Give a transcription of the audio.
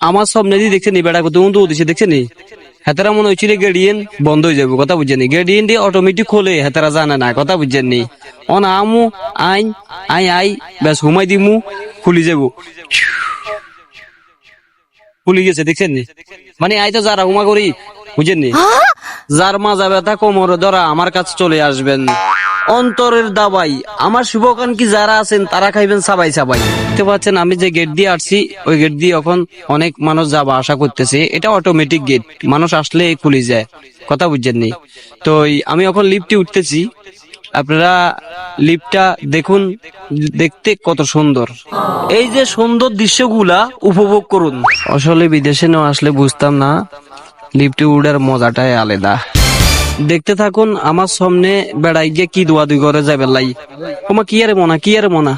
আমার সামনে দিয়ে দেখছেন বেড়া কত উন্নু দিছে দেখছেন হেতারা মনে হচ্ছিল গেডিয়েন বন্ধ হয়ে যাবো কথা বুঝছেন গেডিয়েন দিয়ে অটোমেটিক খোলে হেতারা জানে না কথা বুঝছেন নি on Amu I I I ব্যাস ঘুমাই দিমু খুলি যাবো খুলি গেছে দেখছেন নি মানে আই তো যারা হুমা করি বুঝছেন নি যার মাজা ব্যথা কোমর ধরা আমার কাছে চলে আসবেন অন্তরের দাবাই আমার শুভকাঙ্ক্ষী যারা আছেন তারা খাইবেন সাবাই সাবাই দেখতে পাচ্ছেন আমি যে গেট দিয়ে আসছি ওই গেট দিয়ে এখন অনেক মানুষ যাবা আশা করতেছে এটা অটোমেটিক গেট মানুষ আসলে খুলে যায় কথা বুঝছেন নি তো আমি এখন লিফটে উঠতেছি আপনারা লিফটটা দেখুন দেখতে কত সুন্দর এই যে সুন্দর দৃশ্যগুলা উপভোগ করুন আসলে বিদেশে না আসলে বুঝতাম না লিফটে উঠার মজাটাই আলাদা দেখতে থাকুন আমার সামনে বেড়াই গিয়ে কি দোয়া দুই করে যাবে লাই তোমার কি আরে মনা